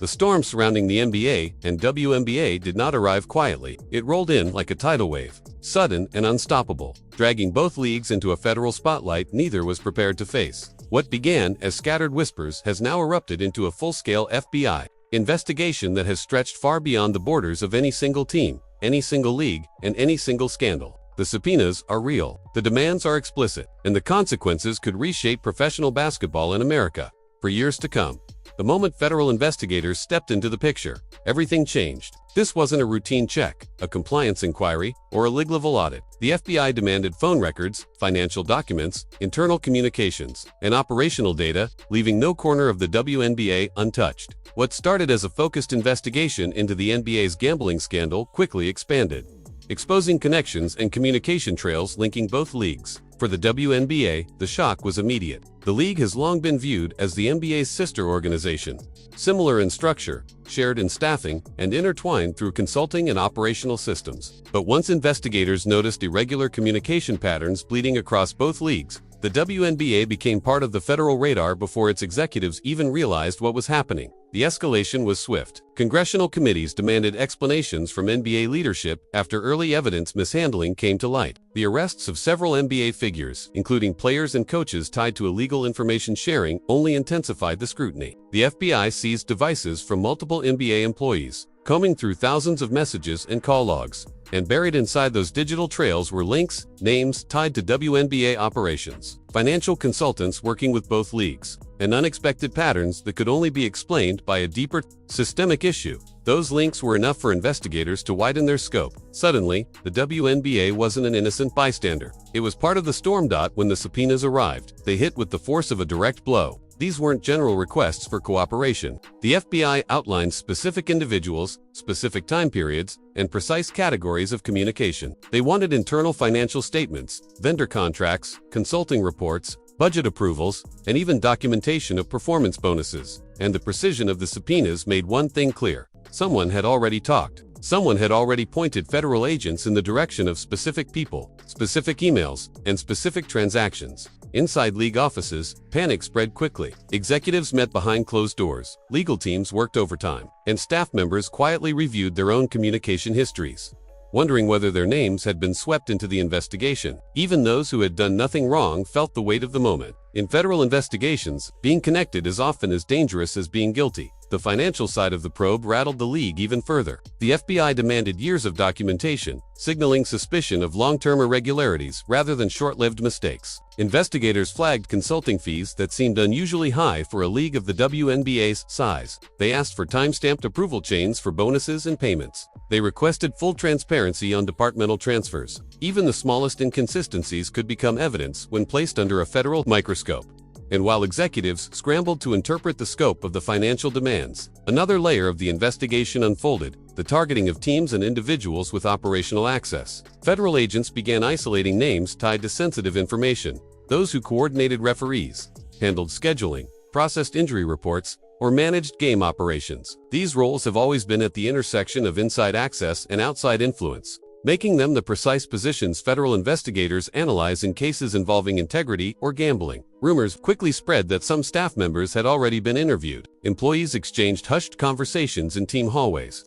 The storm surrounding the NBA and WNBA did not arrive quietly. It rolled in like a tidal wave, sudden and unstoppable, dragging both leagues into a federal spotlight neither was prepared to face. What began as scattered whispers has now erupted into a full-scale FBI investigation that has stretched far beyond the borders of any single team, any single league, and any single scandal. The subpoenas are real, the demands are explicit, and the consequences could reshape professional basketball in America for years to come. The moment federal investigators stepped into the picture, everything changed. This wasn't a routine check, a compliance inquiry, or a legal audit. The FBI demanded phone records, financial documents, internal communications, and operational data, leaving no corner of the WNBA untouched. What started as a focused investigation into the NBA's gambling scandal quickly expanded, exposing connections and communication trails linking both leagues. For the WNBA, the shock was immediate. The league has long been viewed as the NBA's sister organization, similar in structure, shared in staffing, and intertwined through consulting and operational systems. But once investigators noticed irregular communication patterns bleeding across both leagues, the WNBA became part of the federal radar before its executives even realized what was happening. The escalation was swift. Congressional committees demanded explanations from NBA leadership after early evidence mishandling came to light. The arrests of several NBA figures, including players and coaches tied to illegal information sharing, only intensified the scrutiny. The FBI seized devices from multiple NBA employees, combing through thousands of messages and call logs. And buried inside those digital trails were links, names tied to WNBA operations, financial consultants working with both leagues, and unexpected patterns that could only be explained by a deeper, systemic issue. Those links were enough for investigators to widen their scope. Suddenly, the WNBA wasn't an innocent bystander. It was part of the storm. When the subpoenas arrived, they hit with the force of a direct blow. These weren't general requests for cooperation. The FBI outlined specific individuals, specific time periods, and precise categories of communication. They wanted internal financial statements, vendor contracts, consulting reports, budget approvals, and even documentation of performance bonuses. And the precision of the subpoenas made one thing clear. Someone had already talked. Someone had already pointed federal agents in the direction of specific people, specific emails, and specific transactions. Inside league offices, panic spread quickly. Executives met behind closed doors, legal teams worked overtime, and staff members quietly reviewed their own communication histories, wondering whether their names had been swept into the investigation. Even those who had done nothing wrong felt the weight of the moment. In federal investigations, being connected is often as dangerous as being guilty. The financial side of the probe rattled the league even further. The FBI demanded years of documentation, signaling suspicion of long-term irregularities rather than short-lived mistakes. Investigators flagged consulting fees that seemed unusually high for a league of the WNBA's size. They asked for time-stamped approval chains for bonuses and payments. They requested full transparency on departmental transfers. Even the smallest inconsistencies could become evidence when placed under a federal microscope. And while executives scrambled to interpret the scope of the financial demands, another layer of the investigation unfolded: the targeting of teams and individuals with operational access. Federal agents began isolating names tied to sensitive information, those who coordinated referees, handled scheduling, processed injury reports, or managed game operations. These roles have always been at the intersection of inside access and outside influence, making them the precise positions federal investigators analyze in cases involving integrity or gambling. Rumors quickly spread that some staff members had already been interviewed. Employees exchanged hushed conversations in team hallways,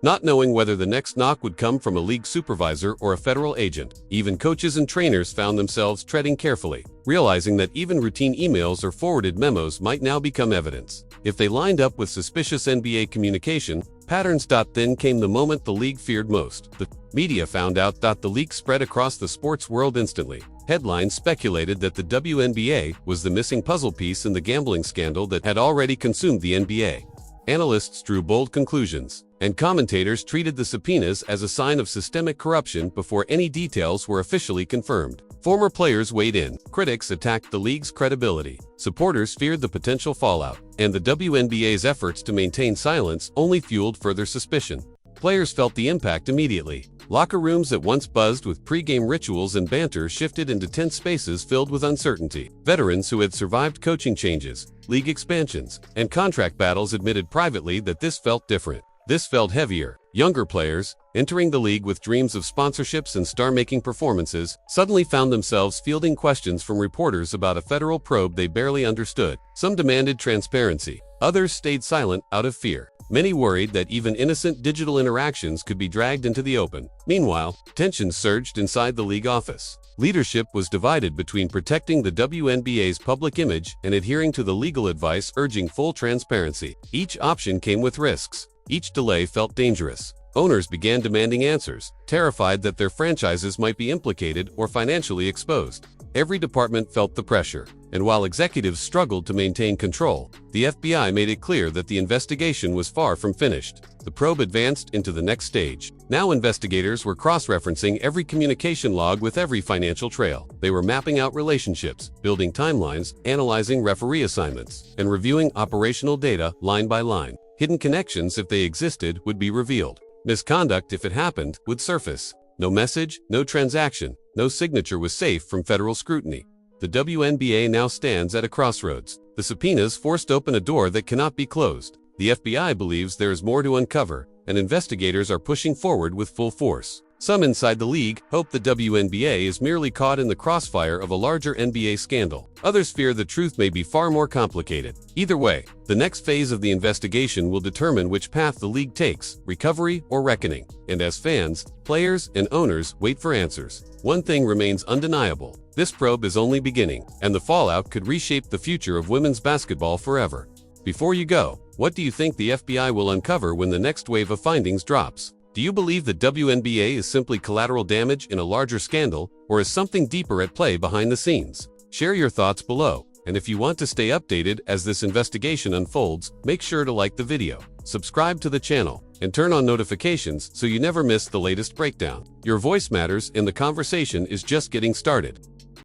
not knowing whether the next knock would come from a league supervisor or a federal agent. Even coaches and trainers found themselves treading carefully, realizing that even routine emails or forwarded memos might now become evidence if they lined up with suspicious NBA communication patterns. Then came the moment the league feared most. The media found out. The leak spread across the sports world instantly. Headlines speculated that the WNBA was the missing puzzle piece in the gambling scandal that had already consumed the NBA. Analysts drew bold conclusions, and commentators treated the subpoenas as a sign of systemic corruption before any details were officially confirmed. Former players weighed in. Critics attacked the league's credibility. Supporters feared the potential fallout, and the WNBA's efforts to maintain silence only fueled further suspicion. Players felt the impact immediately. Locker rooms that once buzzed with pre-game rituals and banter shifted into tense spaces filled with uncertainty. Veterans who had survived coaching changes, league expansions, and contract battles admitted privately that this felt different. This felt heavier. Younger players, entering the league with dreams of sponsorships and star-making performances, suddenly found themselves fielding questions from reporters about a federal probe they barely understood. Some demanded transparency. Others stayed silent out of fear. Many worried that even innocent digital interactions could be dragged into the open. Meanwhile, tensions surged inside the league office. Leadership was divided between protecting the WNBA's public image and adhering to the legal advice urging full transparency. Each option came with risks. Each delay felt dangerous. Owners began demanding answers, terrified that their franchises might be implicated or financially exposed. Every department felt the pressure, and while executives struggled to maintain control, the FBI made it clear that the investigation was far from finished. The probe advanced into the next stage. Now investigators were cross-referencing every communication log with every financial trail. They were mapping out relationships, building timelines, analyzing referee assignments, and reviewing operational data line by line. Hidden connections, if they existed, would be revealed. Misconduct, if it happened, would surface. No message, no transaction, no signature was safe from federal scrutiny. The WNBA now stands at a crossroads. The subpoenas forced open a door that cannot be closed. The FBI believes there is more to uncover, and investigators are pushing forward with full force. Some inside the league hope the WNBA is merely caught in the crossfire of a larger NBA scandal. Others fear the truth may be far more complicated. Either way, the next phase of the investigation will determine which path the league takes, recovery or reckoning. And as fans, players, and owners wait for answers, one thing remains undeniable. This probe is only beginning, and the fallout could reshape the future of women's basketball forever. Before you go, what do you think the FBI will uncover when the next wave of findings drops? Do you believe the WNBA is simply collateral damage in a larger scandal, or is something deeper at play behind the scenes? Share your thoughts below, and if you want to stay updated as this investigation unfolds, make sure to like the video, subscribe to the channel, and turn on notifications so you never miss the latest breakdown. Your voice matters, and the conversation is just getting started.